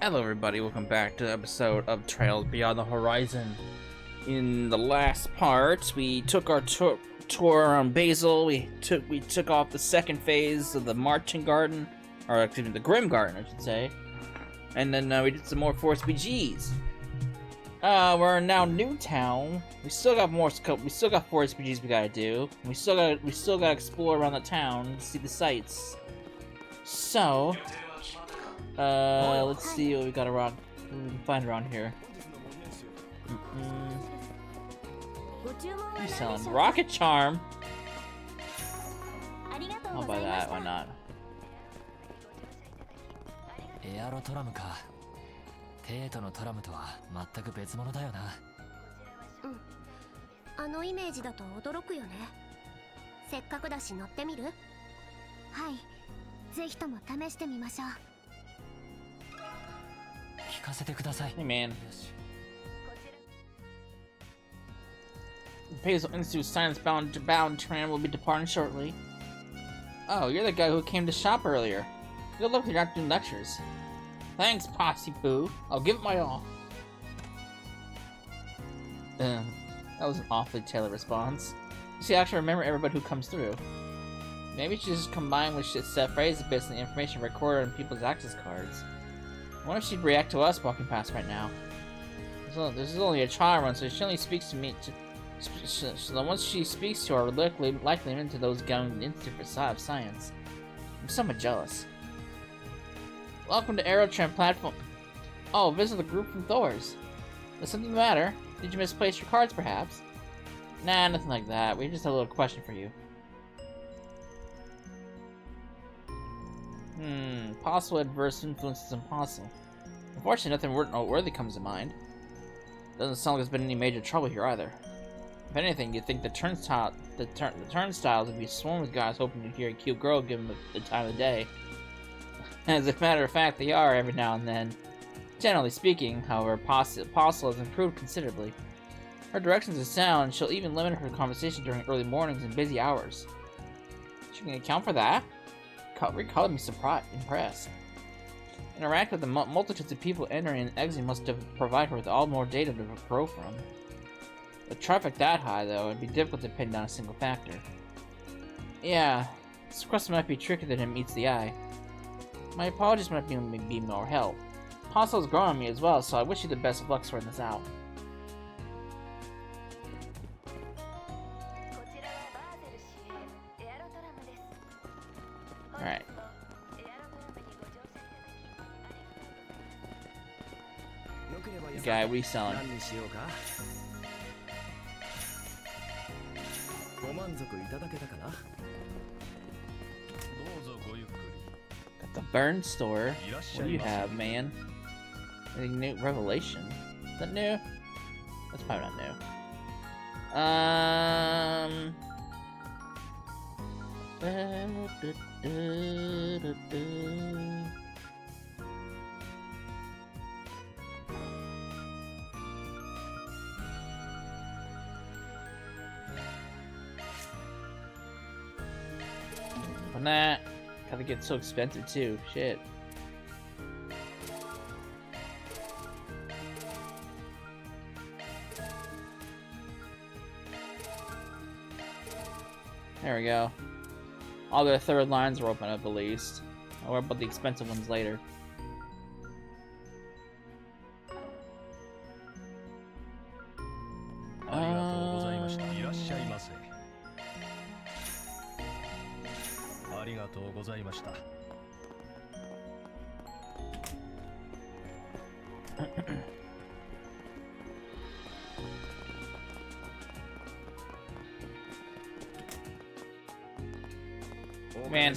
Hello everybody, welcome back to the episode of Trails Beyond the Horizon. In the last part, we took our tour on Basel. We took off the second phase of the Marching Garden, or excuse me, the Grim Garden, I should say. And then we did some more Force BGs. We're in now Newtown. We still got more. We still got Force BGs we gotta do. We still gotta explore around the town, see the sights. So. Let's see what we got around. We can find around here. He's selling rocket charm. I'll buy that. Why not? エアロトラムか。テートのトラムとは全く別物だよな。あのイメージだと驚くよね。せっかくだし乗ってみる？はい。ぜひとも試してみましょう。 Hey man. Basel Institute science-bound train will be departing shortly. Oh, you're the guy who came to shop earlier. Good luck with your afternoon lectures. Thanks, Posse Poo. I'll give it my all. That was an awfully tailored response. You see, I actually remember everybody who comes through. Maybe you should just combine with set phrases based on the information recorded on people's access cards. I wonder if she'd react to us walking past right now. This is only a trial run, so she only speaks to me. So the ones she speaks to are likely into those going into different side of science. I'm somewhat jealous. Welcome to Aerotram platform. Oh, visit the group from Thor's. Is something the matter? Did you misplace your cards, perhaps? Nah, nothing like that. We just have a little question for you. Possible adverse influences on Basel. Unfortunately, nothing noteworthy comes to mind. Doesn't sound like there's been any major trouble here either. If anything, you'd think the turnstiles would be swarmed with guys hoping to hear a cute girl given the time of the day. As a matter of fact, they are every now and then. Generally speaking, however, Basel has improved considerably. Her directions are sound, and she'll even limit her conversation during early mornings and busy hours. She can account for that? Recall me impressed. Interact with the multitudes of people entering and exiting must have provided her with all more data to grow from. With traffic that high, though, it'd be difficult to pin down a single factor. Yeah, this question might be trickier than it meets the eye. My apologies might be more help. Basel is growing on me as well, so I wish you the best of luck sorting this out. Alright. The guy reselling. Got the burn store. What do you have, man? Anything new? Revelation? Is that new? That's probably not new. Nah, gotta get so expensive too. Shit. There we go. All their third lines are open up at least. I'll worry about the expensive ones later. Man,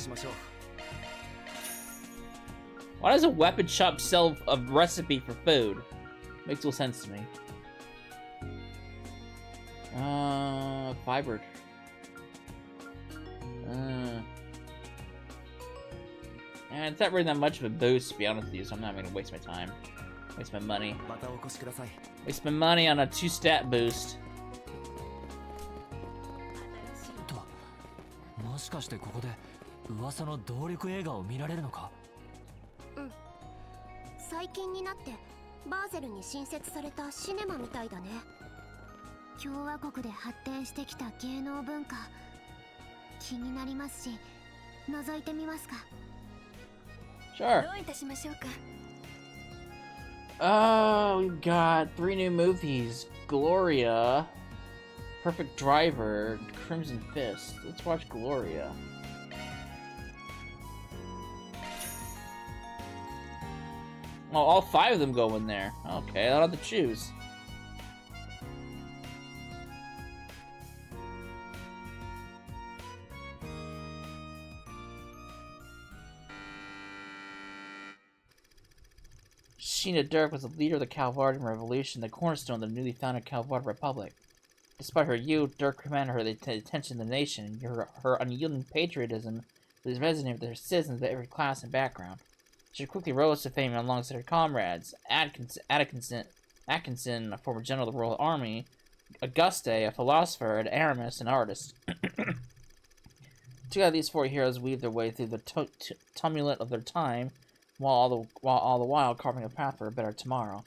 why does a weapon shop sell a recipe for food? Makes no sense to me. Fibered. And it's not really that much of a boost, to be honest with you, so I'm not gonna waste my time. Waste my money. Waste my money on a 2-stat boost. もしかしてここで噂の動力映画を見られるのか？最近になってバーゼルに新設されたシネマみたいだね。共和国で発展してきた芸能文化、気になりますし、覗いてみますか。Sure. どういたしましょうか。Oh, we've got 3 new movies. Gloria, Perfect Driver, Crimson Fist. Let's watch Gloria. Oh, all 5 of them go in there. Okay, I don't have to choose. Sheena Dirk was the leader of the Calvardian Revolution, the cornerstone of the newly founded Calvardian Republic. Despite her youth, Dirk commanded her the attention of the nation. Her unyielding patriotism was resonated with her citizens of every class and background. She quickly rose to fame alongside her comrades, Atkinson, a former general of the Royal Army, Auguste, a philosopher, and Aramis, an artist. Together, these 4 heroes weaved their way through the tumult of their time, while all the while carving a path for a better tomorrow.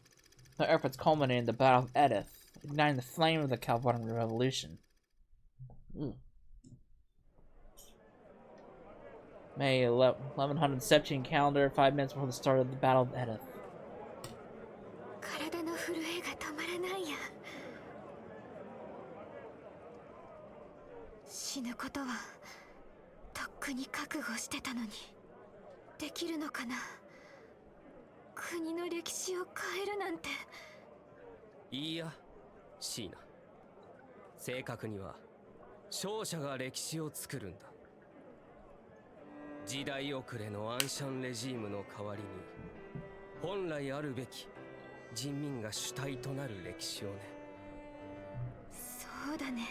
Their efforts culminated in the Battle of Edith, igniting the flame of the Calvardian Revolution. May 1117 calendar, 5 minutes before the start of the Battle of Edith. 体の震えが止まらないや。死ぬことはとっくに覚悟してたのに、できるのかな。国の歴史を変えるなんて。いいや、シーナ。正確には勝者が歴史を作るんだ。時代遅れのアンシャンレジームの代わりに、本来あるべき人民が主体となる歴史をね。そうだね。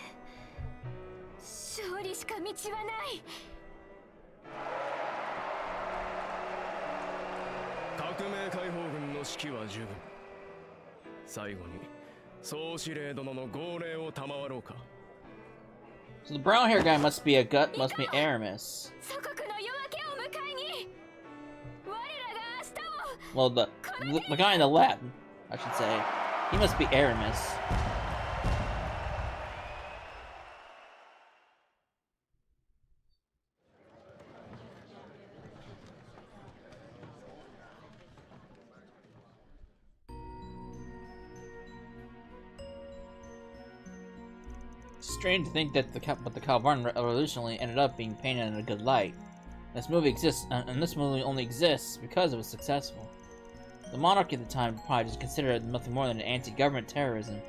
勝利しか道はない。革命解放軍の指揮は十分。最後に総司令殿の号令を賜ろうか。So the brown hair guy must be Aramis. Well, the guy in the left, I should say, he must be Aramis. Strange to think that the Calvardian Revolution only ended up being painted in a good light. This movie exists, and this movie only exists because it was successful. The monarchy at the time probably just considered it nothing more than anti-government terrorism.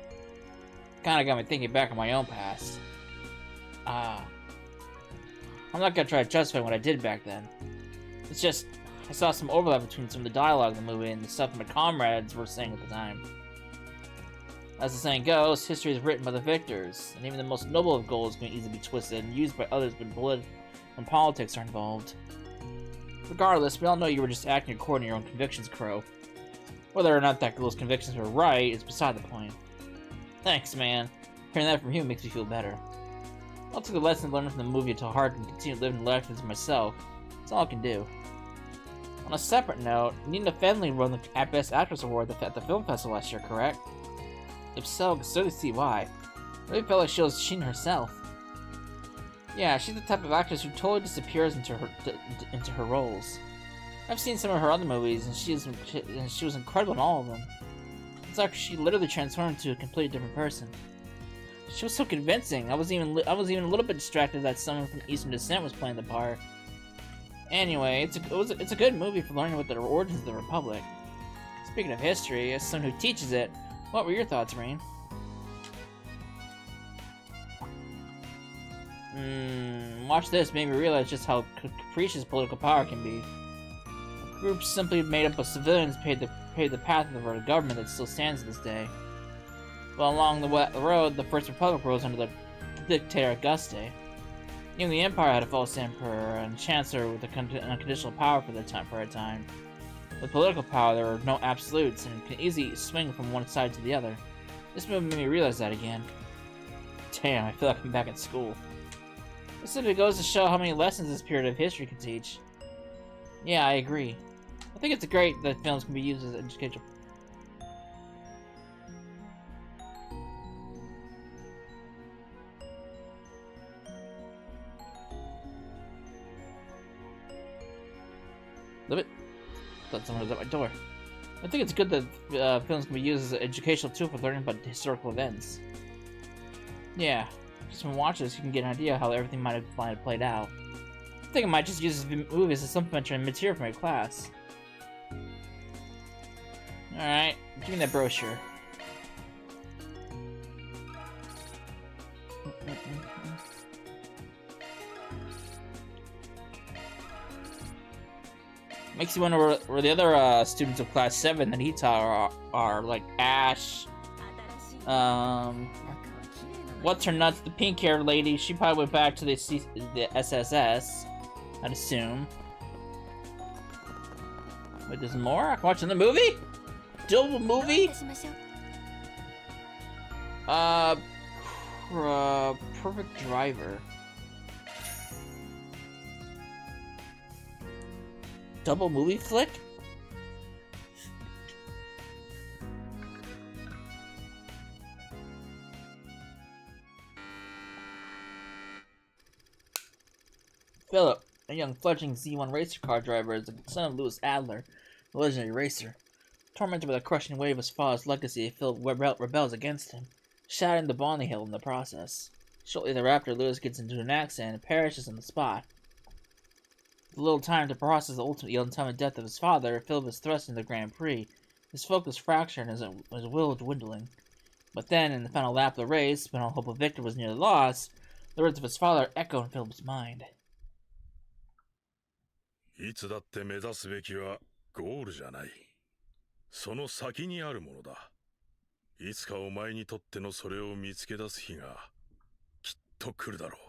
Kinda got me thinking back on my own past. I'm not gonna try to justify what I did back then. It's just, I saw some overlap between some of the dialogue in the movie and the stuff my comrades were saying at the time. As the saying goes, history is written by the victors, and even the most noble of goals can easily be twisted and used by others when politics are involved. Regardless, we all know you were just acting according to your own convictions, Crow. Whether or not those convictions were right is beside the point. Thanks, man. Hearing that from you makes me feel better. I'll take the lesson learned from the movie to heart and continue living life as myself. That's all I can do. On a separate note, Nina Fenley won the Best Actress Award at the film festival last year, correct? If so, I can certainly see why. I really felt like she was Shin herself. Yeah, she's the type of actress who totally disappears into her roles. I've seen some of her other movies, and she was incredible in all of them. It's like she literally transformed into a completely different person. She was so convincing. I was even a little bit distracted that someone from Eastern descent was playing the part. Anyway, it's a good movie for learning about the origins of the Republic. Speaking of history, as someone who teaches it, what were your thoughts, Rain? Watch this made me realize just how capricious political power can be. A group simply made up of civilians paved the path of the government that still stands to this day. But along the road, the First Republic rose under the dictator Auguste. Even the Empire had a false emperor and chancellor with unconditional power for a time. With political power, there are no absolutes, and can easily swing from one side to the other. This movie made me realize that again. Damn, I feel like I'm back in school. This simply goes to show how many lessons this period of history can teach. Yeah, I agree. I think it's great that films can be used as educational. Love it. Thought someone was at my door. I think it's good that films can be used as an educational tool for learning about historical events. Yeah, just from watching this, you can get an idea how everything might have played out. I think I might just use this movie as a supplementary material for my class. Alright, give me that brochure. Makes you wonder where the other students of class 7 that he taught are like Ash, what's her nuts, the pink-haired lady. She probably went back to the SSS, I'd assume. Wait, there's more? I can watch in the movie? Double movie? Perfect Driver. Double movie flick? Philip, a young fledgling Z1 racer car driver, is the son of Louis Adler, a legendary racer. Tormented by the crushing weight of his father's legacy, Philip rebels against him, shattering the bond they held in the process. Shortly thereafter, Louis gets into an accident and perishes on the spot. With little time to process the ultimate untimely death of his father, Philip is thrust into the Grand Prix, his focus fractured and his will dwindling. But then, in the final lap of the race, when all hope of victory was nearly lost, the words of his father echo in Philip's mind. いつだって目指すべきはゴールじゃない。その先にあるものだ。いつかお前にとってのそれを見つけ出す日がきっと来るだろう。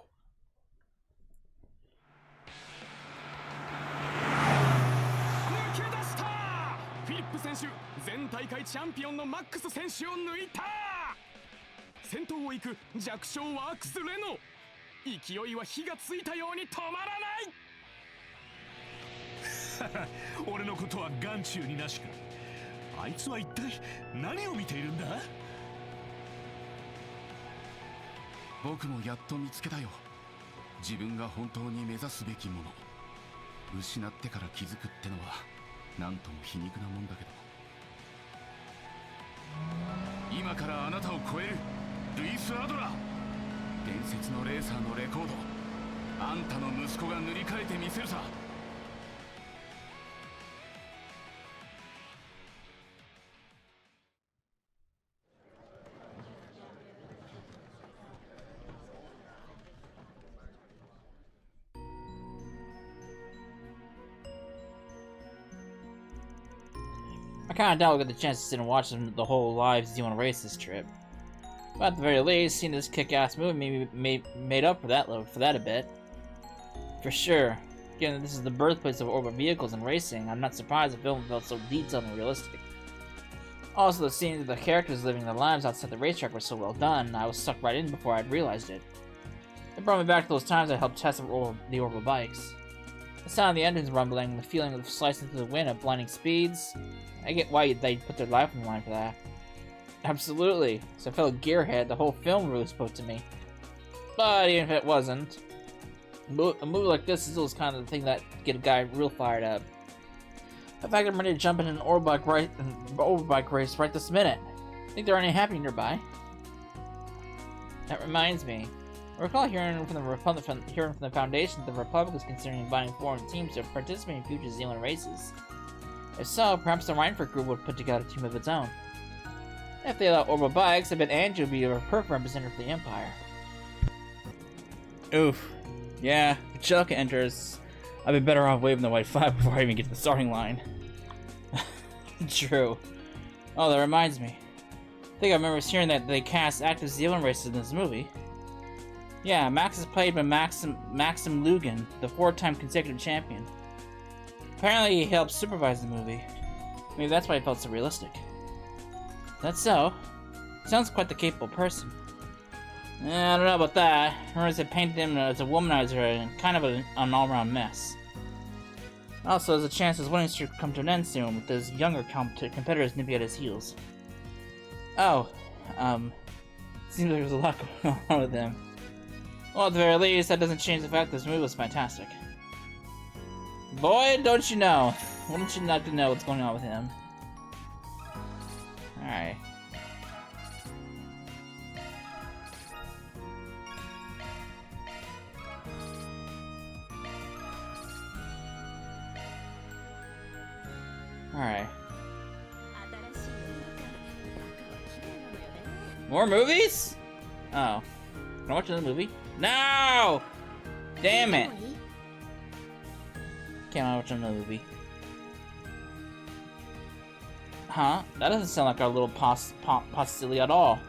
抜け出した！フィリップ選手、前大会チャンピオンのマックス選手を抜いた！先頭を行く弱小ワークスレノ。勢いは火がついたように止まらない。俺のことは眼中になしか。あいつは一体何を見ているんだ？僕もやっと見つけたよ。自分が本当に目指すべきもの。失ってから気づくってのはなんとも皮肉なもんだけど。今からあなたを超えるルイス・アドラー。伝説のレーサーのレコード。あんたの息子が塗り替えてみせるさ。I kinda doubt we'll get the chance to sit and watch the whole live Z1 race this trip. But at the very least, seeing this kick-ass movie made up for that a bit. For sure. Given that this is the birthplace of orbital vehicles and racing, I'm not surprised the film felt so detailed and realistic. Also, the scenes of the characters living their lives outside the racetrack were so well done, I was sucked right in before I'd realized it. It brought me back to those times I helped test the orbital bikes. The sound of the engines rumbling, the feeling of slicing through the wind at blinding speeds. I get why they put their life on the line for that. Absolutely. As a fellow gearhead, the whole film really spoke to me. But even if it wasn't, a movie like this is always kind of the thing that get a guy real fired up. In fact, I'm ready to jump in an overbike race right this minute. Think there are any happening nearby? That reminds me. I recall hearing from the Foundation that the Republic was considering inviting foreign teams to participate in future Z1 races. If so, perhaps the Reinford group would put together a team of its own. If they allow orbital bikes, I bet Andrew would be a perfect representative for the Empire. Oof. Yeah, if Chelka enters, I'd be better off waving the white flag before I even get to the starting line. True. Oh, that reminds me. I think I remember hearing that they cast active Z1 races in this movie. Yeah, Max is played by Maxim Lugan, the 4-time consecutive champion. Apparently he helped supervise the movie. Maybe that's why he felt so realistic. That's so. Sounds quite the capable person. I don't know about that. Rumors had painted him as a womanizer and kind of an all-around mess. Also, there's a chance his winning streak will come to an end soon, with his younger competitors nipping at his heels. Oh, seems like there's a lot going on with him. Well, at the very least, that doesn't change the fact that this movie was fantastic. Boy, don't you know. Wouldn't you like to know what's going on with him? Alright. Alright. More movies? Oh. Can I watch another movie? No! Damn it! Can't watch another movie. Huh? That doesn't sound like our little silly at all.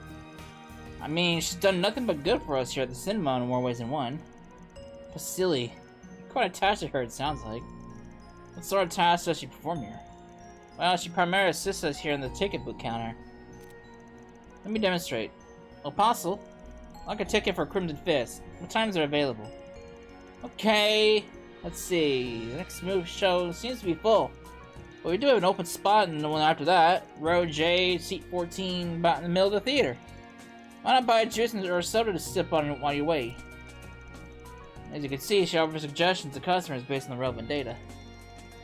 I mean, she's done nothing but good for us here at the cinema in more ways than one. Silly. Quite attached to her, it sounds like. What sort of tasks does she perform here? Well, she primarily assists us here in the ticket book counter. Let me demonstrate. Apostle, I'd like a ticket for Crimson Fist. What times are available? Okay, let's see. The next move show seems to be full. But we do have an open spot in the one after that. Row J, seat 14, about in the middle of the theater. Why not buy a juice or a soda to sip on while you wait? As you can see, she offers suggestions to customers based on the relevant data.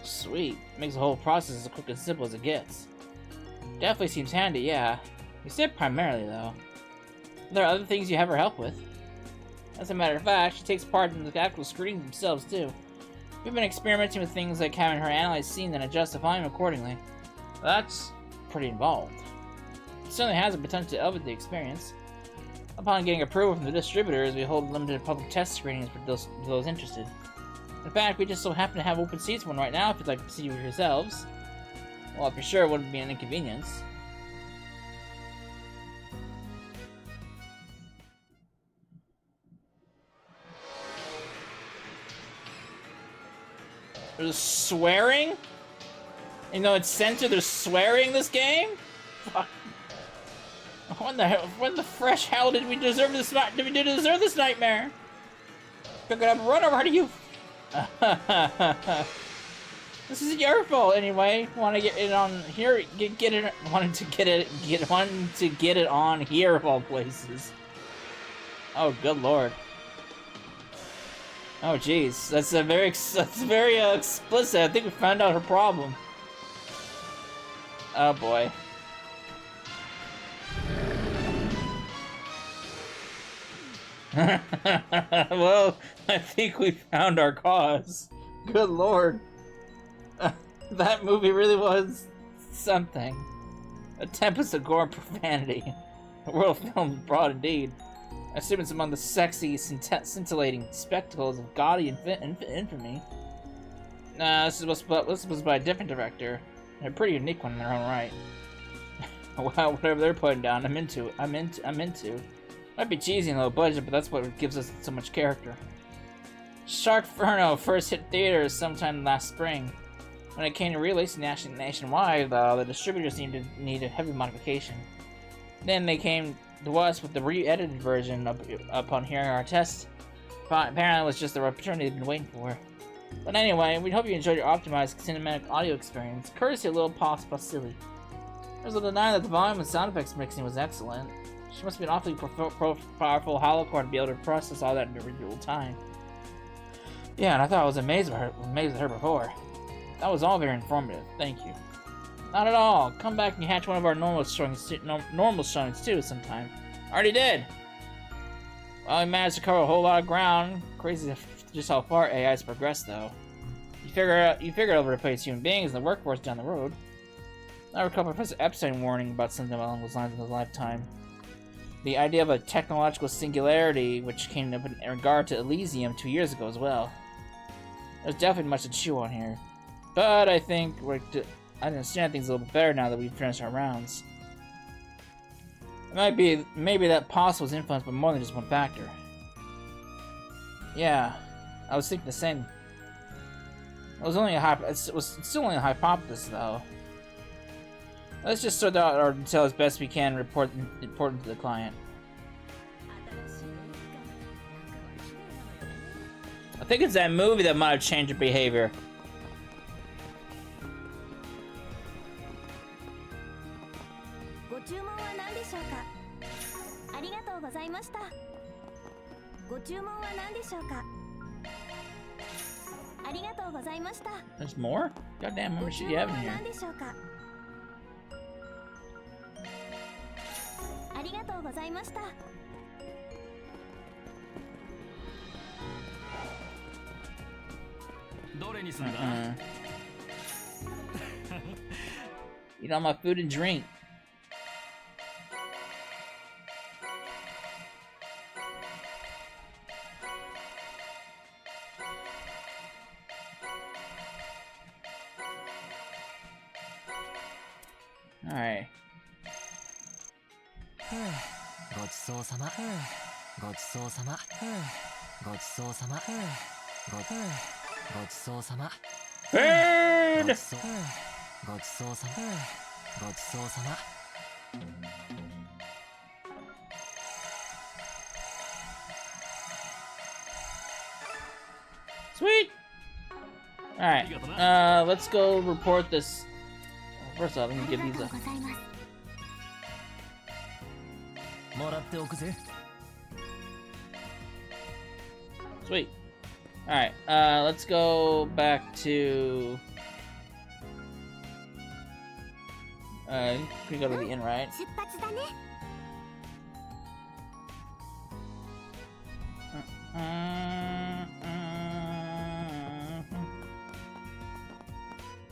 Sweet. Makes the whole process as quick and simple as it gets. Definitely seems handy, yeah. You said primarily, though. Are there other things you have her help with? As a matter of fact, she takes part in the actual screenings themselves, too. We've been experimenting with things like having her analyze scenes and adjust the volume accordingly. That's pretty involved. It certainly has the potential to elevate the experience. Upon getting approval from the distributors, we hold limited public test screenings for those interested. In fact, we just so happen to have open seats for one right now if you'd like to see for yourselves. Well, if you're sure it wouldn't be an inconvenience. There's swearing? You know it's censored, there's swearing in this game? Fuck. When the fresh hell did we deserve this nightmare? Pick it up and run over to you. This is your fault anyway. Want to get it on here? Wanted to get it on here of all places. Oh, good lord. Oh, jeez, that's very explicit. I think we found out her problem. Oh boy. Well, I think we found our cause. Good lord. That movie really was something. A tempest of gore and profanity. A world film broad indeed. I assume it's among the sexy, scintillating spectacles of gaudy infamy. Nah, this was by a different director. A pretty unique one in their own right. Wow, whatever they're putting down, I'm into. Might be cheesy and low budget, but that's what gives us so much character. Sharkferno first hit theaters sometime last spring. When it came to releasing nationwide, though, the distributors needed a heavy modification. Then they came to us with the re-edited version upon hearing our test. Apparently it was just the opportunity they'd been waiting for. But anyway, we hope you enjoyed your optimized cinematic audio experience, courtesy of Little Basel. There's no denying that the volume and sound effects mixing was excellent. She must be an awfully powerful Holo Core to be able to process all that in real time. Yeah, and I thought I was amazed with her before. That was all very informative. Thank you. Not at all. Come back and catch one of our normal showings too sometime. Already did. Well, we managed to cover a whole lot of ground. Crazy just how far AI's progressed, though. You figure it'll replace human beings in the workforce down the road. I recall Professor Epstein warning about something along those lines in his lifetime. The idea of a technological singularity, which came up in regard to Elysium 2 years ago as well. There's definitely much to chew on here. But I think I understand things a little bit better now that we've finished our rounds. It maybe that Postle was influenced by more than just one factor. Yeah, I was thinking the same. It was still only a hypothesis, though. Let's just sort out our detail as best we can and report to the client. I think it's that movie that might have changed your behavior. ご注文は何でしょうか。ありがとうございました。ご注文は何でしょうか。ありがとうございました。 There's more? Goddamn, how much shit do you have in here? 何でしょうか。ありがとうございました。どれにすんだ？ Eat all my food and drink. Alright. ごちそうさま。ごちそうさま。ごちそうさま。ごちそうさま。 Bird! ごちそうさま。ごちそうさま。 Sweet! Alright, let's go report this. First off, let me give these up. もらっておくぜ。 Sweet. Alright, let's go back to... we go to the inn, right? 出発だね。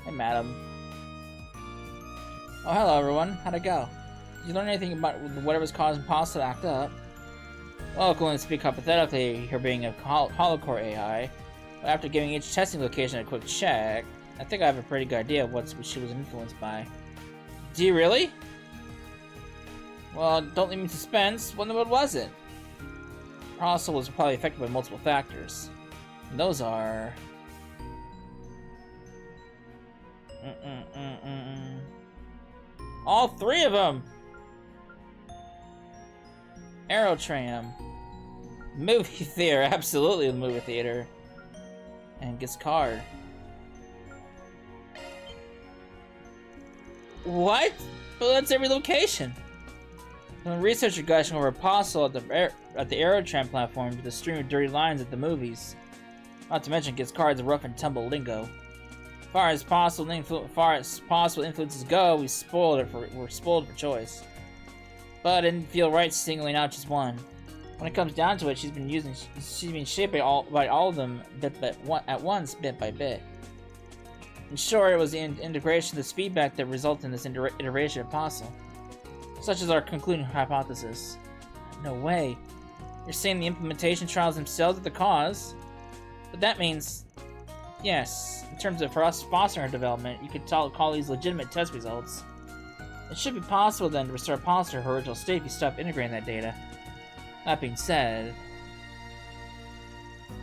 Hey, madam. Oh, hello, everyone. How'd it go? Did you learn anything about whatever's causing Basel to act up? Well, going to speak hypothetically, her being a Holo Core AI, but after giving each testing location a quick check, I think I have a pretty good idea of what she was influenced by. Do you really? Well, don't leave me in suspense. What was it? Her Basel was probably affected by multiple factors. And those are... all three of them! Aerotram. Movie theater, absolutely the movie theater. And gets card. What? Well, that's every location. When researcher gushing over Basel at the Aerotram platform with a stream of dirty lines at the movies. Not to mention gets cards of rough and tumble lingo. As far as possible influences go, we're spoiled for choice. But I didn't feel right singling out just one. When it comes down to it, she's been shaped by all of them at once, bit by bit. In short, it was the integration of this feedback that resulted in this iteration of Basel. Such as our concluding hypothesis. No way. You're saying the implementation trials themselves are the cause? But that means... yes, in terms of for us fostering our development, you could call these legitimate test results. It should be possible then to restore Basel to her original state if you stop integrating that data. That being said...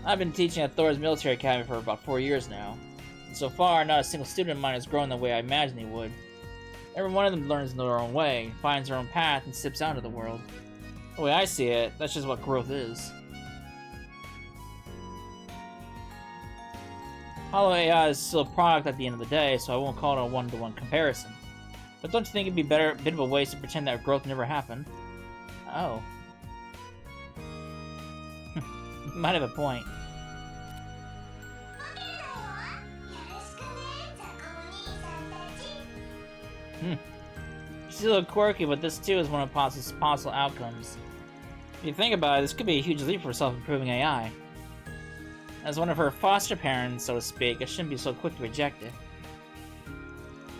I've been teaching at Thor's military academy for about 4 years now. And so far, not a single student of mine has grown the way I imagined they would. Every one of them learns in their own way, finds their own path, and steps out into the world. The way I see it, that's just what growth is. Holo AI is still a product at the end of the day, so I won't call it a one-to-one comparison. But don't you think it'd be a bit of a waste to pretend that growth never happened? Oh. You might have a point. She's a little quirky, but this too is one of possible outcomes. If you think about it, this could be a huge leap for self-improving AI. As one of her foster parents, so to speak, I shouldn't be so quick to reject it.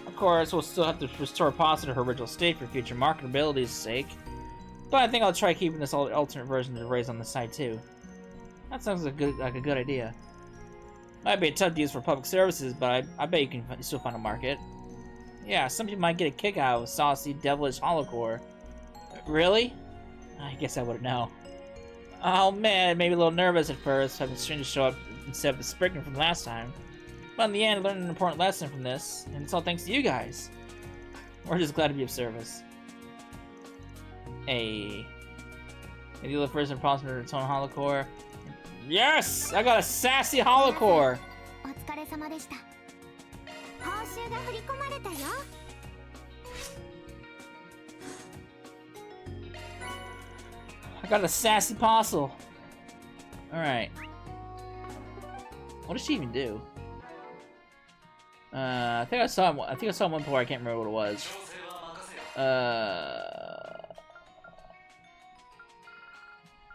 Of course, we'll still have to restore Basel to her original state for future marketability's sake, but I think I'll try keeping this alternate version to raise on the site too. That sounds like a good idea. Might be a tough to use for public services, but I bet you can still find a market. Yeah, some people might get a kick out of saucy, devilish Holo Core. Really? I guess I wouldn't know. Oh man, maybe a little nervous at first, having strangers show up instead of the Spriggan from last time. But in the end, I learned an important lesson from this, and it's all thanks to you guys. We're just glad to be of service. Hey. Maybe the first imposter to return Holo Core. Yes! I got a sassy Holo Core! お疲れ様でした。報酬が振り込まれたよ。Got a sassy Basel. Alright. What does she even do? I think I saw one before, I can't remember what it was.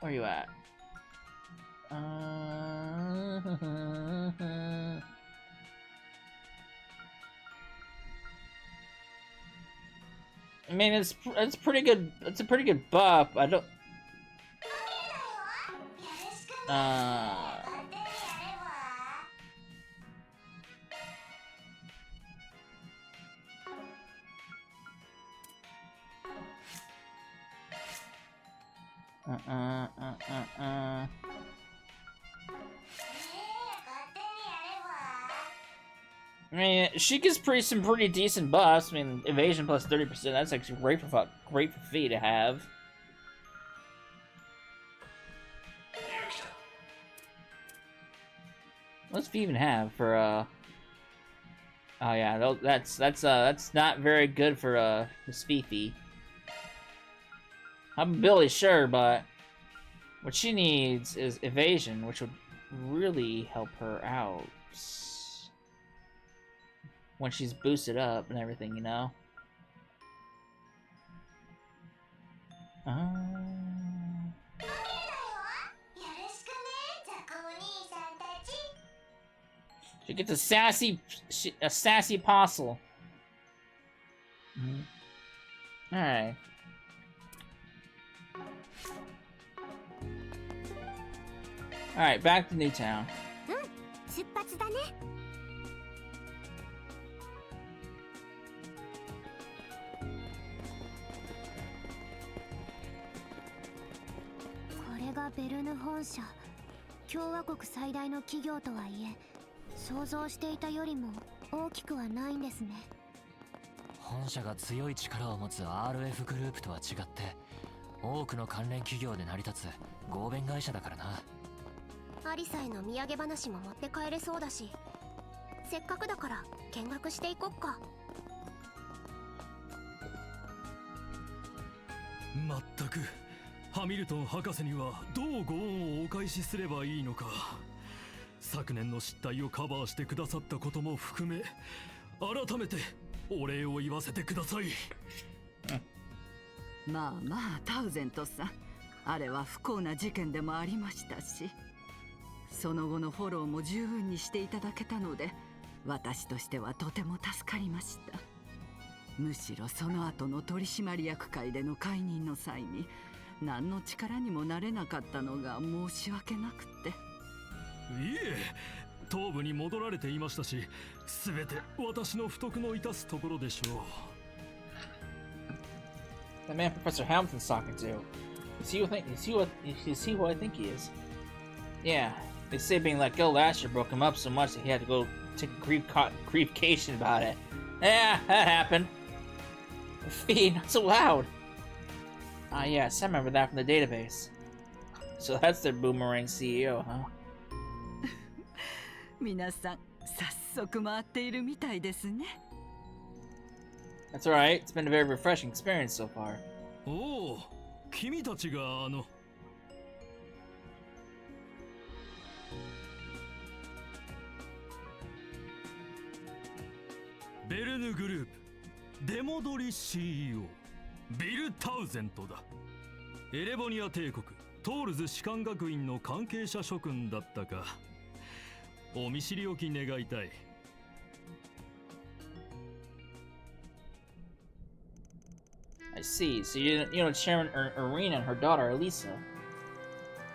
Where are you at? I mean, it's pretty good. It's a pretty good buff. I don't. I mean, she gets some pretty decent buffs. I mean, evasion plus 30%. That's actually great for Fee to have. What does Fee even have for Oh yeah, that's not very good for Miss Fifi. I'm Billy, sure, but what she needs is evasion, which would really help her out when she's boosted up and everything, you know? She gets a sassy Basel. Alright. Alright, back to Newtown. 出発だね。これがベルヌ本社。共和国最大の企業とはいえ、想像していたよりも大きくはないんですね。本社が強い力を持つ RF グループとは違って、多くの関連企業で成り立つ合弁会社だからな。アリサへの土産話も持って帰れそうだし、せっかくだから見学していこっか。まったくハミルトン博士にはどうご恩をお返しすればいいのか。昨年の失態をカバーしてくださったことも含め、改めてお礼を言わせてください。まあまあタウゼントさん、あれは不幸な事件でもありましたし、その後のフォローも十分にしていただけたので、私としてはとても助かりました。むしろその後の取締役会での解任の際に何の力にもなれなかったのが申し訳なくて。いえ、東部に戻られていましたし、すべて私の不徳の致すところでしょう。The man Professor Hamilton's talking to. Is he who I think he is? Yeah, they say being let go last year broke him up so much that he had to go take a griefcation about it. Yeah, that happened. Fee, not so loud. Ah, yes, I remember that from the database. So that's their boomerang CEO, huh? 皆さん、早速回っているみたいですね。That's alright. It's been a very refreshing experience so far. おお、君たちがベルヌグループ出戻り CEO ビル・タウゼントだ。エレボニア帝国トールズ士官学院の関係者諸君だったか。お見知りおき願いたい。I see. So you know Chairman Irina and her daughter Elisa.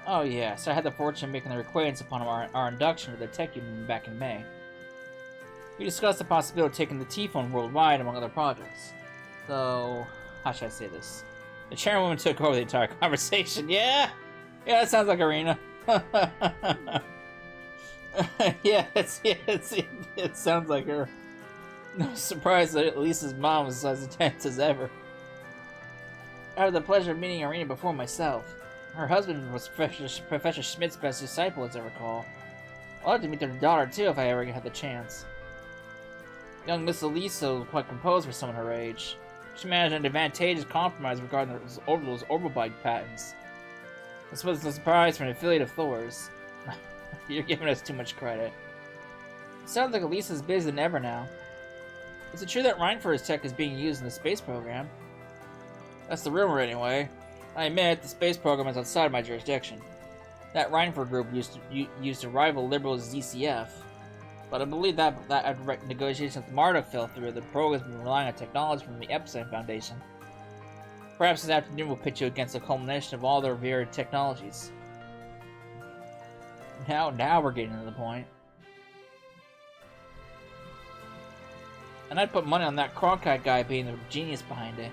Oh yeah, so I had the fortune of making their acquaintance upon our induction to the tech union back in May. We discussed the possibility of taking the T-phone worldwide, among other projects. So, how should I say this? The chairwoman took over the entire conversation. Yeah, that sounds like Irina. It sounds like her. No surprise that Elisa's mom was as intense as ever. I had the pleasure of meeting Irina before myself. Her husband was Professor Schmidt's best disciple, as I recall. I'd like to meet their daughter too if I ever had the chance. Young Miss Elisa was quite composed for someone her age. She managed an advantageous compromise regarding those orbital bike patents. I suppose it's no surprise for an affiliate of Thor's. You're giving us too much credit. It sounds like Elisa's busier than ever now. Is it true that Reinford's tech is being used in the space program? That's the rumor anyway. I admit, the space program is outside my jurisdiction. That Reinford group used to rival liberal ZCF. But I believe that after negotiations with Marduk fell through, the program's been relying on technology from the Epstein Foundation. Perhaps this afternoon we'll pitch you against the culmination of all their varied technologies. Now we're getting to the point. And I'd put money on that Cronkite guy being the genius behind it.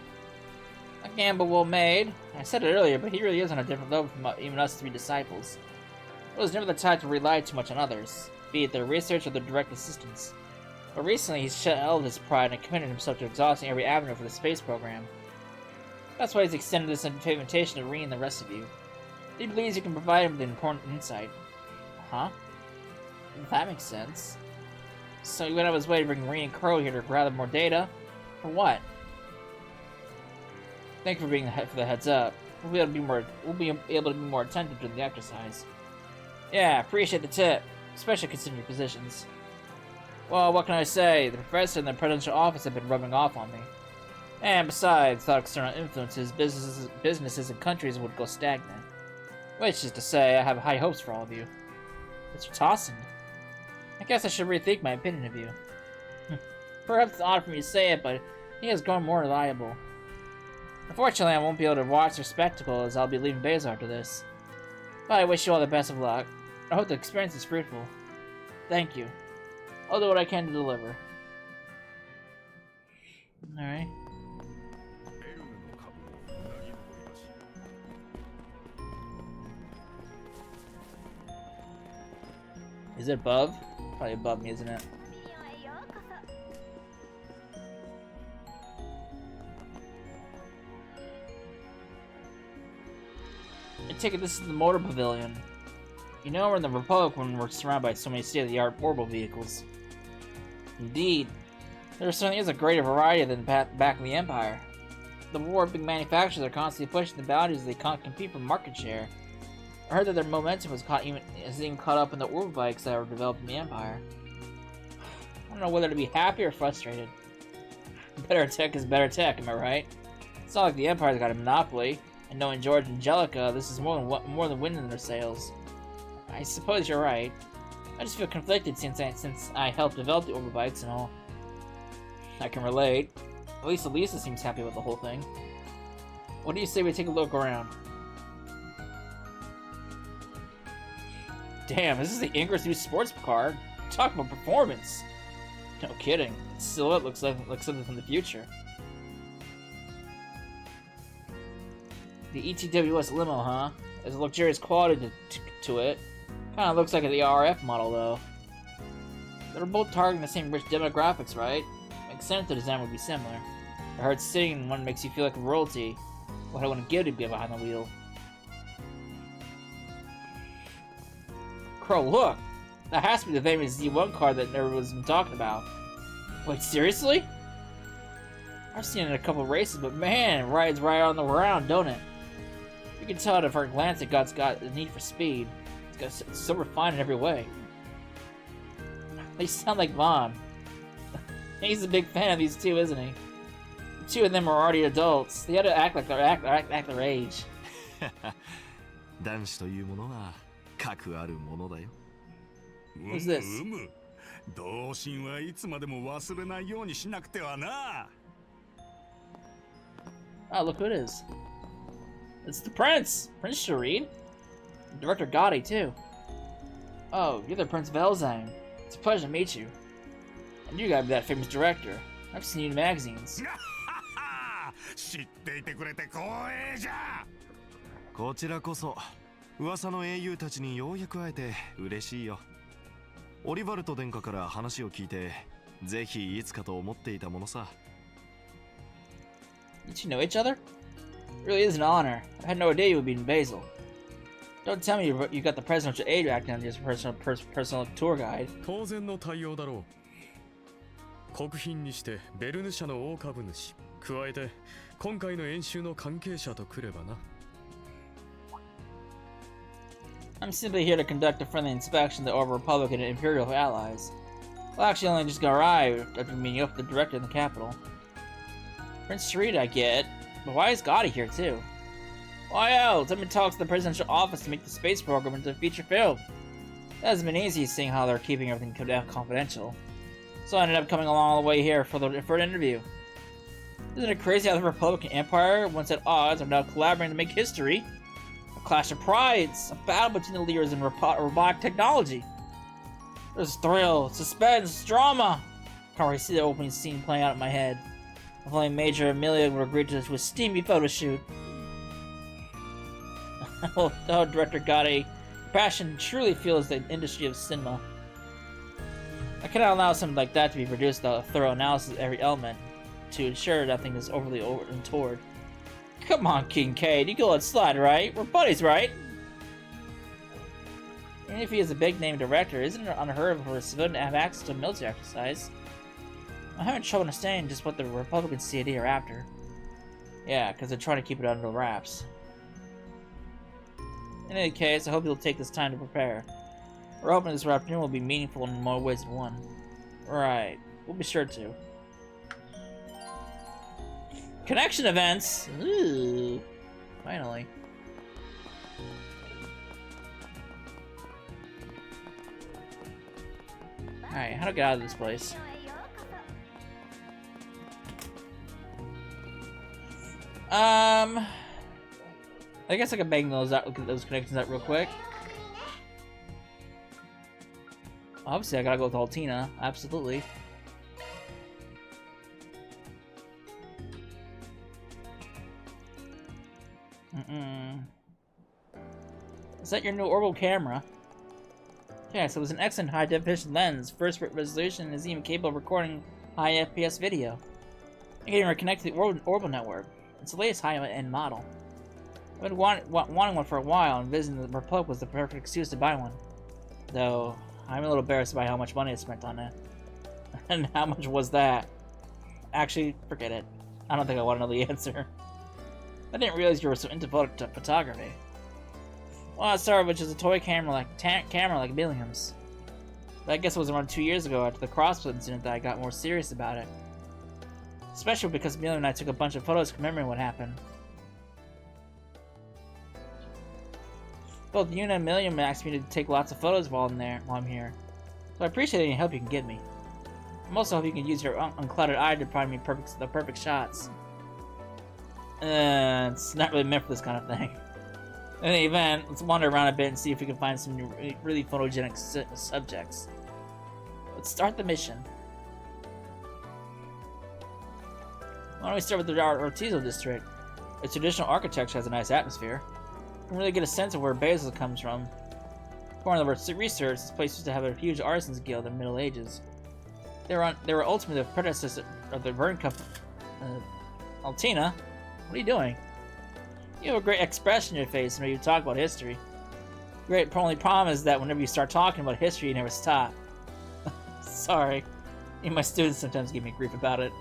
A gamble well made. I said it earlier, but he really is on a different level from even us three disciples. It was never the type to rely too much on others, be it their research or their direct assistance. But recently he's shelved his pride and committed himself to exhausting every avenue for the space program. That's why he's extended this invitation to Reen and the rest of you. He believes you can provide him with important insight. Huh? That makes sense. So he went out of his way to bring Reen and Crow here to gather more data? For what? Thank you for being for the heads up. We'll be able to be more attentive to the exercise. Yeah, appreciate the tip, especially considering your positions. Well, what can I say? The professor and the presidential office have been rubbing off on me. And besides, without external influences, businesses and countries would go stagnant. Which is to say, I have high hopes for all of you. Mr. Tossin. I guess I should rethink my opinion of you. Perhaps it's odd for me to say it, but he has grown more reliable. Unfortunately, I won't be able to watch their spectacle as I'll be leaving Basel after this. But I wish you all the best of luck. I hope the experience is fruitful. Thank you. I'll do what I can to deliver. Alright. Is it above? Probably above me, isn't it? I take it this is the motor pavilion. You know, we're in the Republic when we're surrounded by so many state-of-the-art orbital vehicles. Indeed. There certainly is a greater variety than back in the Empire. The warping manufacturers are constantly pushing the boundaries as they compete for market share. I heard that their momentum is even caught up in the orbital bikes that were developed in the Empire. I don't know whether to be happy or frustrated. Better tech is better tech, am I right? It's not like the Empire's got a monopoly. And knowing George and Angelica, this is more than wind in their sails. I suppose you're right. I just feel conflicted since I helped develop the orbital bikes and all. I can relate. At least Elisa seems happy with the whole thing. What do you say we take a look around? Damn, this is the Ingress new sports car. Talk about performance. No kidding. Its silhouette looks like something from the future. The ETWS limo, huh? There's a luxurious quality to it. Kinda looks like the RF model, though. They're both targeting the same rich demographics, right? Makes sense the design would be similar. I heard sitting in one makes you feel like a royalty. What I wouldn't give to be behind the wheel. Crow, look! That has to be the famous Z1 car that everyone's been talking about. Wait, seriously? I've seen it in a couple of races, but man, it rides right on the ground, don't it? You can tell at first glance that God's got a need for speed. It's so refined in every way. They sound like Vaughn. He's a big fan of these two, isn't he? The two of them are already adults. They had to act like act their age. 男子というものは核あるものだよ。Who's this? 童心はいつまでも忘れないようにしなくてはな。Oh, look who it is. It's the Prince! Prince Shireen? Director Gotti, too. Oh, you're the Prince of Elzine. It's a pleasure to meet you. And you gotta be that famous director. I've seen you in magazines. 知っていてくれて光栄じゃ。こちらこそ噂の英雄たちにようやく会えて嬉しいよ。オリバルト殿下から話を聞いて、ぜひいつかと思っていたものさ。Did you know each other? It really is an honor. I had no idea you would be in Basel. Don't tell me you got the presidential aide acting on your personal tour guide. 当然の対応だろう。国賓にしてベルヌ社の大株主、加えて今回の演習の関係者とくればな。I'm simply here to conduct a friendly inspection of the Orbital Republic and Imperial allies. Well, actually, only just arrived after meeting up with the director in the capital. Prince Sharita, I get, but why is Gotti here too? Why else? I've been talking to the presidential office to make the space program into a feature film. That hasn't been easy, seeing how they're keeping everything confidential. So I ended up coming along all the way here for an interview. Isn't it crazy how the Republican Empire, once at odds, are now collaborating to make history? A clash of prides, a battle between the leaders in robotic technology. There's thrill, suspense, drama. I can already see the opening scene playing out in my head. If only Major Amelia would agree to a steamy photo shoot. Oh, Director Gotti, passion truly fuels the industry of cinema. I cannot allow something like that to be produced without a thorough analysis of every element to ensure nothing is overly untoward. Come on, Kincaid, you can let it slide, right? We're buddies, right? Even if he is a big-name director, isn't it unheard of for a civilian to have access to a military exercise? I'm having trouble understanding just what the Republican CAD are after. Yeah, because they're trying to keep it under wraps. In any case, I hope you'll take this time to prepare. We're hoping this afternoon will be meaningful in more ways than one. Right, we'll be sure to. Connection events! Ooh, finally. Alright, how to get out of this place? I guess I can bang those connections out real quick. Obviously, I gotta go with Altina. Absolutely. Is that your new orbital camera? Yes, it was an excellent high-definition lens. First resolution and is even capable of recording high FPS video. I can even connect to the orbital network. It's the latest high-end model. I've been wanting one for a while, and visiting the Republic was the perfect excuse to buy one. Though, I'm a little embarrassed by how much money I spent on it. And how much was that? Actually, forget it. I don't think I want to know the answer. I didn't realize you were so into photography. Well, I started with just a toy camera like Milliam's. But I guess it was around 2 years ago after the crossplay incident that I got more serious about it. Especially because Milliam and I took a bunch of photos commemorating what happened. Both you and Milliam asked me to take lots of photos while I'm here. So I appreciate any help you can give me. I'm also hope you can use your unclouded eye to find me the perfect shots. It's not really meant for this kind of thing. In any event, let's wander around a bit and see if we can find some really photogenic subjects. Let's start the mission. Why don't we start with the Artizo district? Its traditional architecture has a nice atmosphere. You can really get a sense of where Basel comes from. According to the research, this place used to have a huge artisans guild in the Middle Ages. They were ultimately the predecessor of the Verne Company. Altina, what are you doing? You have a great expression in your face when you talk about history. Great only problem is that whenever you start talking about history, you never stop. Sorry. Even my students sometimes give me grief about it.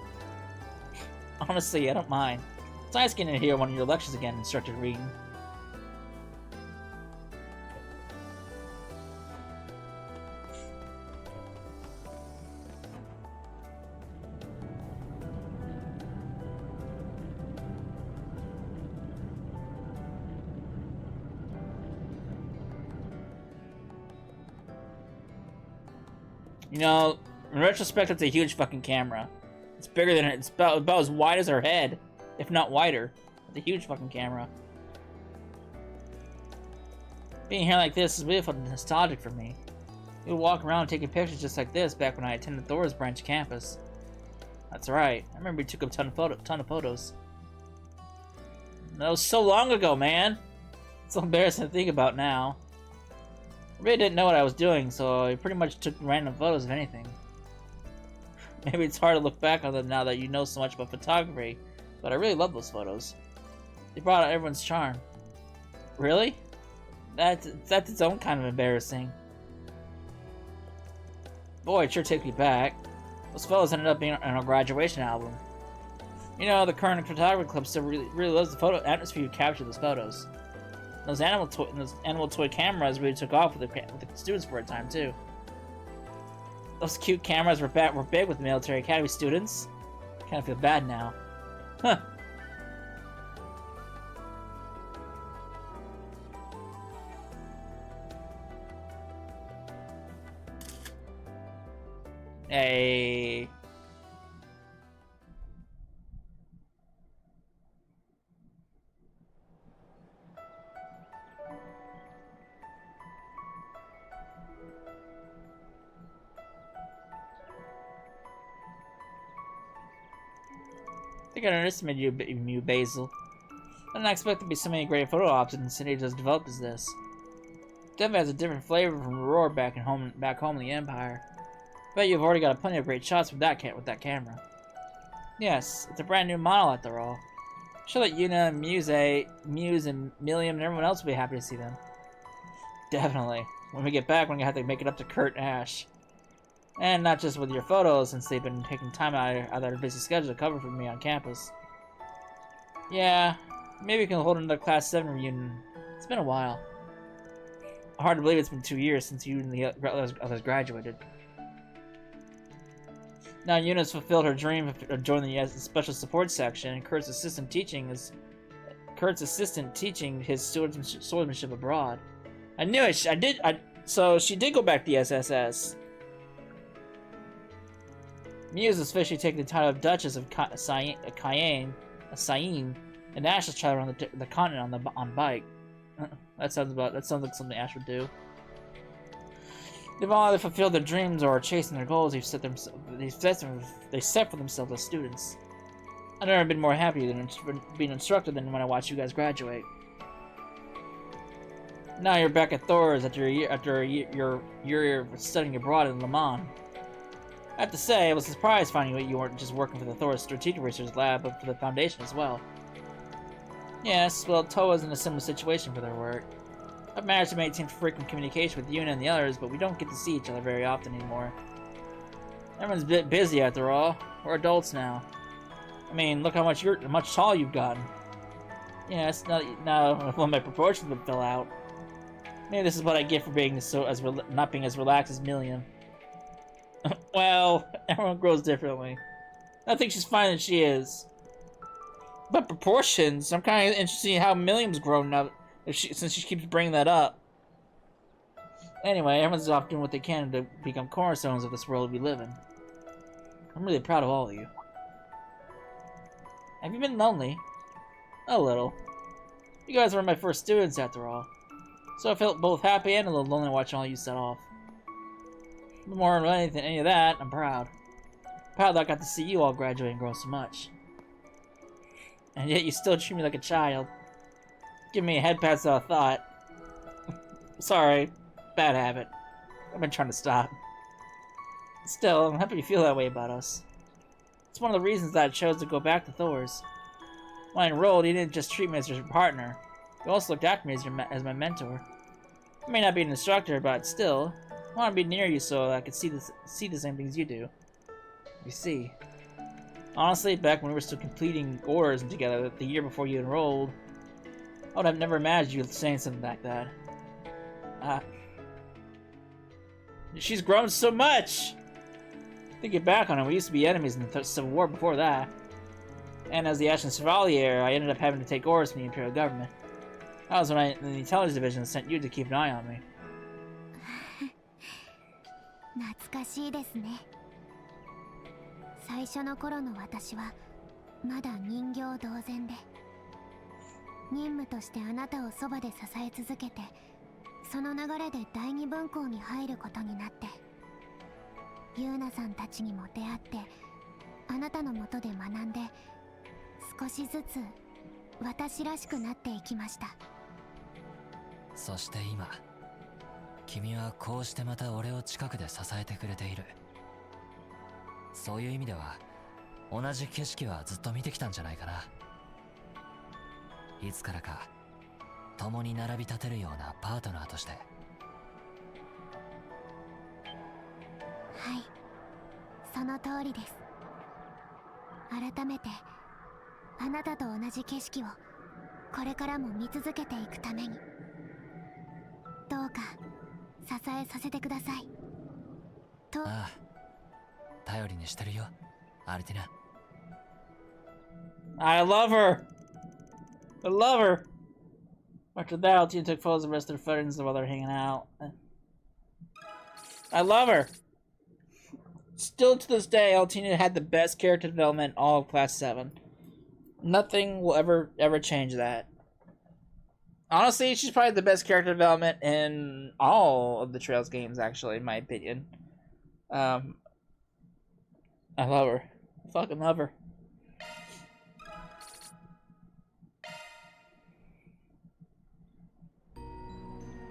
Honestly, I don't mind. It's nice getting to hear one of your lectures again, Instructor Regan. You know, in retrospect, it's a huge fucking camera. It's bigger than it's about as wide as her head, if not wider. It's a huge fucking camera. Being here like this is really nostalgic for me. We would walk around taking pictures just like this back when I attended Thor's branch campus. That's right. I remember we took a ton of photos. That was so long ago, man. It's so embarrassing to think about now. I really didn't know what I was doing, so I pretty much took random photos of anything. Maybe it's hard to look back on them now that you know so much about photography, but I really love those photos. They brought out everyone's charm. Really? That's its own kind of embarrassing. Boy, it sure takes me back. Those photos ended up being on our graduation album. You know, the current photography club still really loves the photo atmosphere you capture those photos. those animal toy cameras really took off with the students for a time too. Those cute cameras were big with military academy students. Kind of feel bad now. Huh. Hey. I think I underestimated you, Basel. I didn't expect there to be so many great photo ops in a city as developed as this. Definitely has a different flavor from Aurora back home in the Empire. Bet you've already got plenty of great shots with that camera. Yes, it's a brand new model after all. Sure that Yuna, Muse, and Milliam, and everyone else will be happy to see them. Definitely. When we get back, we're gonna have to make it up to Kurt and Ash. And not just with your photos, since they've been taking time out of their busy schedule to cover for me on campus. Yeah, maybe we can hold another Class 7 reunion. It's been a while. Hard to believe it's been 2 years since you and the others graduated. Now Yuna's fulfilled her dream of joining the special support section, and Kurt's assistant teaching his swordsmanship abroad. I knew it. So she did go back to the SSS. Muse is officially taking the title of Duchess of Cayenne, and Ash is traveling around the continent on bike. That sounds like something Ash would do. They've all either fulfilled their dreams or are chasing their goals they set for themselves as students. I've never been more happy than being instructed than when I watched you guys graduate. Now you're back at Thor's after your year studying abroad in Le Mans. I have to say, I was surprised finding that you weren't just working for the Thor's Strategic Research Lab, but for the Foundation as well. Yes, well, Toa's in a similar situation for their work. I've managed to maintain frequent communication with Yuna and the others, but we don't get to see each other very often anymore. Everyone's a bit busy after all. We're adults now. I mean, look how much tall you've gotten. Yes, now my proportions would fill out. Maybe this is what I get for being not being as relaxed as Milliam. Well, everyone grows differently. I think she's fine as she is. But proportions, I'm kind of interested in how Milliam's grown now, since she keeps bringing that up. Anyway, everyone's off doing what they can to become cornerstones of this world we live in. I'm really proud of all of you. Have you been lonely? A little. You guys were my first students, after all. So I felt both happy and a little lonely watching all you set off. But more than anything, any of that, I'm proud. Proud that I got to see you all graduate and grow so much. And yet you still treat me like a child. Give me a head pat without a thought. Sorry, bad habit. I've been trying to stop. Still, I'm happy you feel that way about us. It's one of the reasons that I chose to go back to Thor's. When I enrolled, you didn't just treat me as your partner. You also looked after me as my mentor. I may not be an instructor, but still, I want to be near you so I could see the same things you do. You see. Honestly, back when we were still completing orders together the year before you enrolled, I would have never imagined you saying something like that. She's grown so much! Thinking back on it, we used to be enemies in the Civil War before that. And as the Ashen Chevalier, I ended up having to take orders from the Imperial Government. That was when the Intelligence Division sent you to keep an eye on me. 懐かしいですね。最初の頃の私はまだ人形同然で、任務としてあなたをそばで支え続けて、その流れで第二分校に入ることになって、ユーナさんたちにも出会って、あなたのもとで学んで、少しずつ私らしくなっていきました。そして今、君はこうしてまた俺を近くで支えてくれている。そういう意味では同じ景色はずっと見てきたんじゃないかな。いつからか共に並び立てるようなパートナーとして。はい、その通りです。改めてあなたと同じ景色をこれからも見続けていくために。か支えさせてくださいと。ああ、頼りにしてるよ、アルティナ。I love her! I love her! After that, Altina took photos of the rest of their friends while they're hanging out. I love her! Still to this day, Altina had the best character development in all of Class 7. Nothing will ever change that. Honestly, she's probably the best character development in all of the Trails games, actually, in my opinion. I love her. I fucking love her.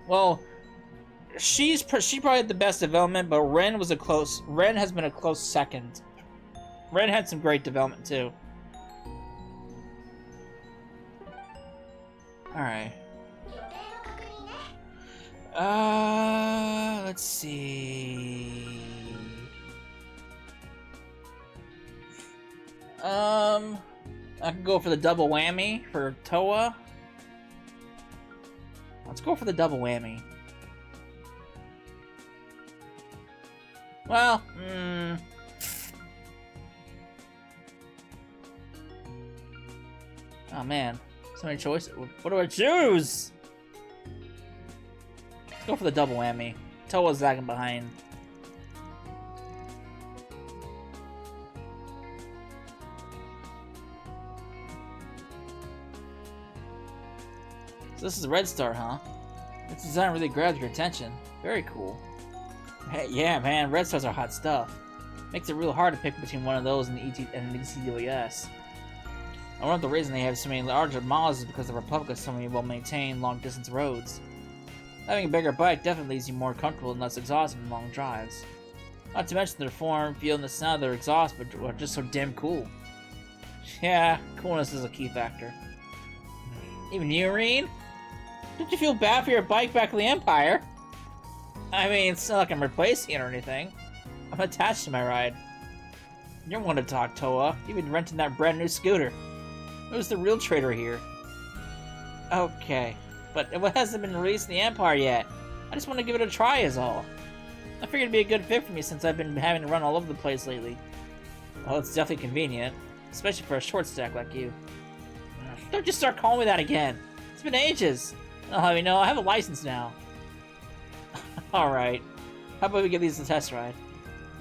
Well, she probably had the best development, but Ren has been a close second. Ren had some great development too. Alright. Let's see. I can go for the double whammy for Toa. Let's go for the double whammy. Well, oh man, so many choices. What do I choose? Let's go for the double whammy. Toa's lagging behind. So this is a red star, huh? This design really grabs your attention. Very cool. Hey, yeah, man, red stars are hot stuff. Makes it real hard to pick between one of those and the ECWS. I wonder if the reason they have so many larger models is because the Republic has so many well-maintained, long-distance roads. Having a bigger bike definitely leaves you more comfortable and less exhausted in long drives. Not to mention their form, feel, and the sound of their exhaust are just so damn cool. Yeah, coolness is a key factor. Even you, Reen? Did you feel bad for your bike back in the Empire? I mean, it's not like I'm replacing it or anything. I'm attached to my ride. You're one to talk, Toa. You've been renting that brand new scooter. Who's the real traitor here? Okay, but it hasn't been released in the Empire yet. I just want to give it a try is all. I figured it'd be a good fit for me since I've been having to run all over the place lately. Well, it's definitely convenient, especially for a short stack like you. Don't just start calling me that again. It's been ages. Oh, you know, I have a license now. Alright. How about we give these a test ride?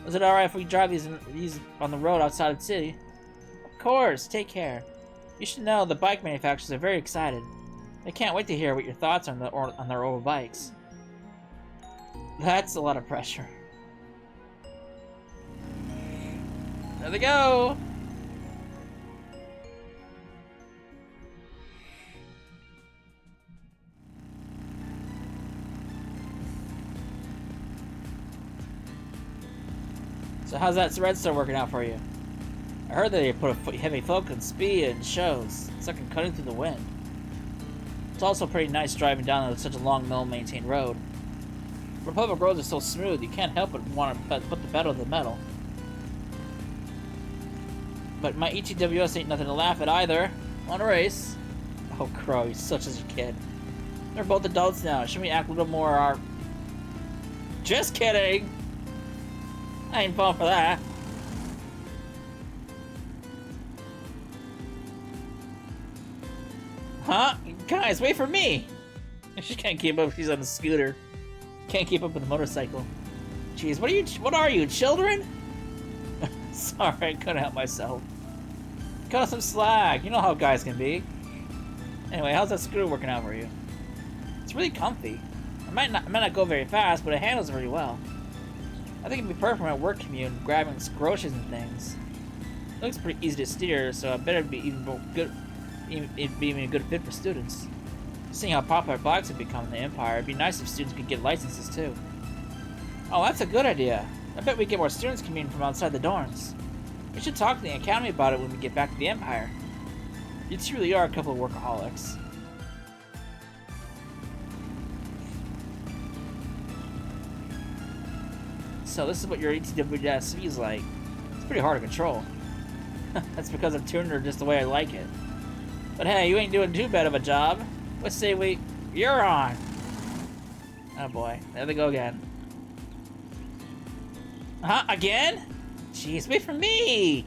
Is it alright if we drive these on the road outside of the city? Of course, take care. You should know the bike manufacturers are very excited. They can't wait to hear what your thoughts are on their old bikes. That's a lot of pressure. There they go! So how's that red star working out for you? I heard that you put a heavy focus on speed and shows. It's like cutting through the wind. It's also pretty nice driving down such a long, well-maintained road. Republic roads are so smooth, you can't help but want to put the pedal to the metal. But my ETWS ain't nothing to laugh at either. Want a race? Oh, Crow, you're such as a kid. They're both adults now. Shouldn't we act a little more Just kidding! I ain't falling for that. Huh? Guys, wait for me! She can't keep up, she's on a scooter. Can't keep up with a motorcycle. Jeez, what are you, children? Sorry, I couldn't help myself. Cut off some slack, you know how guys can be. Anyway, how's that scooter working out for you? It's really comfy. It might not go very fast, but it handles very well. I think it'd be perfect for my work commute, grabbing groceries and things. It looks pretty easy to steer, so I bet it'd be even a good fit for students. Seeing how popular bikes have become in the Empire, it'd be nice if students could get licenses too. Oh, that's a good idea. I bet we get more students coming in from outside the dorms. We should talk to the Academy about it when we get back to the Empire. You two really are a couple of workaholics. So this is what your ETWS feels like. It's pretty hard to control. That's because I've tuned her just the way I like it. But hey, you ain't doing too bad of a job. Let's say you're on. Oh boy, there they go again. Huh? Again? Jeez, wait for me!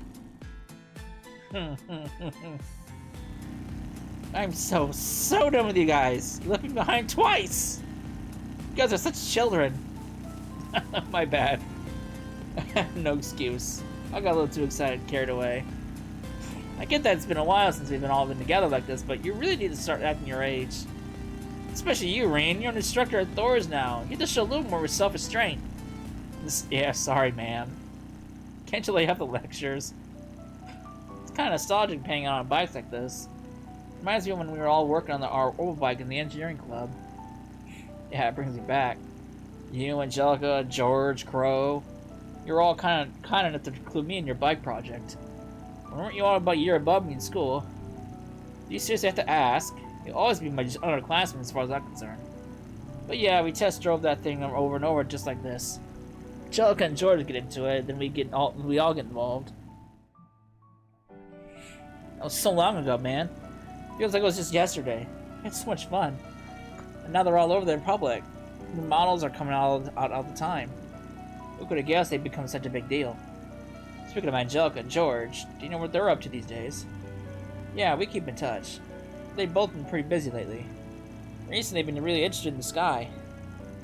I'm so done with you guys. You left me behind twice! You guys are such children. My bad. No excuse. I got a little too excited, carried away. I get that it's been a while since we've all been together like this, but you really need to start acting your age. Especially you, Rain. You're an instructor at Thor's now. You have to show a little more self-restraint. Yeah, sorry, man. Can't you lay off the lectures? It's kind of nostalgic hanging out on bikes like this. Reminds me of when we were all working on our old bike in the engineering club. Yeah, it brings me back. You, Angelica, George, Crow. You're all kind enough to include me in your bike project. Weren't you all about a year above me in school? You seriously have to ask. You'll always be my underclassman as far as I'm concerned. But yeah, we test drove that thing over and over just like this. Angelica and George get into it, then we all get involved. That was so long ago, man. Feels like it was just yesterday. It's so much fun. And now they're all over the public. The models are coming out all the time. Who could have guessed they'd become such a big deal? Speaking of Angelica and George, do you know what they're up to these days? Yeah, we keep in touch. They've both been pretty busy lately. Recently, they've been really interested in the sky.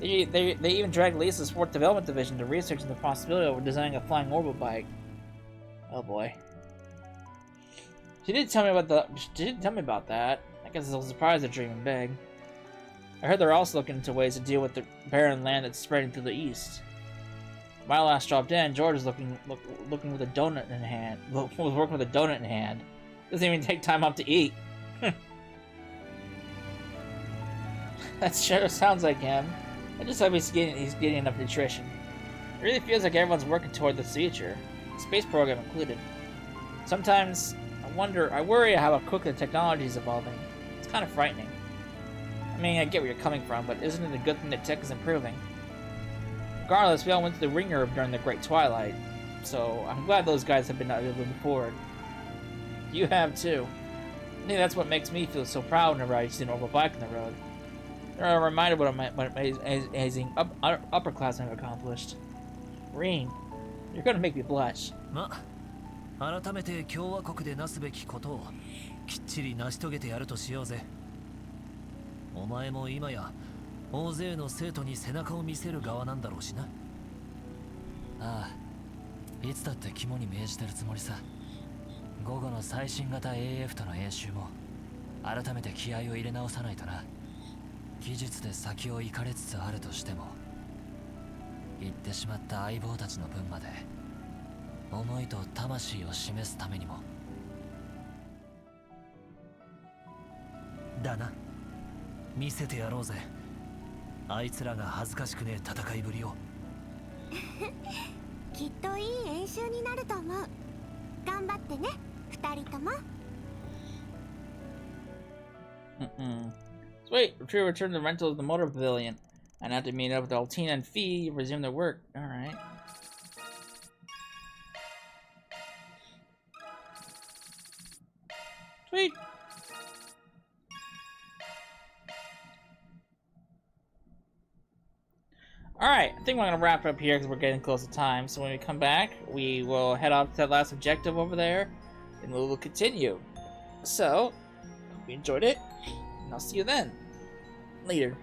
They even dragged Lisa's Sport Development Division to researching the possibility of designing a flying orbital bike. Oh boy. She didn't tell me about that. I guess it's a surprise they're dreaming big. I heard they're also looking into ways to deal with the barren land that's spreading through the east. When I last dropped in, George was looking with a donut in hand. Was working with a donut in hand. Doesn't even take time off to eat. That sure sounds like him. I just hope he's getting enough nutrition. It really feels like everyone's working toward this future, the space program included. Sometimes I worry how quickly the technology is evolving. It's kind of frightening. I mean, I get where you're coming from, but isn't it a good thing that tech is improving? Regardless, we all went through the ringer during the Great Twilight, so I'm glad those guys have been moving forward. You have too. I think that's what makes me feel so proud whenever I see an orbital bike on the road. They're a reminder what amazing upperclassmen have accomplished. Reen, you're gonna make me blush. 改めて共和国でなすべきことをきっちり成し遂げてやるとしようぜ。お前も今や大勢の生徒に背中を見せる側なんだろうしな。ああ、いつだって肝に銘じてるつもりさ。午後の最新型 AF との演習も改めて気合を入れ直さないとな。技術で先を行かれつつあるとしても、言ってしまった相棒たちの分まで思いと魂を示すためにもだな。見せてやろうぜ、あいつらが恥ずかしくねえ戦いぶりを。きっといい演習になると思う。頑張ってね、二人とも。Sweet, Retriever returned to the rental of the motor pavilion, and after meeting up with Altina and Fee, resumed their work. Alright. Sweet. Alright, I think we're going to wrap it up here because we're getting close to time. So when we come back, we will head off to that last objective over there, and we will continue. So, hope you enjoyed it, and I'll see you then. Later.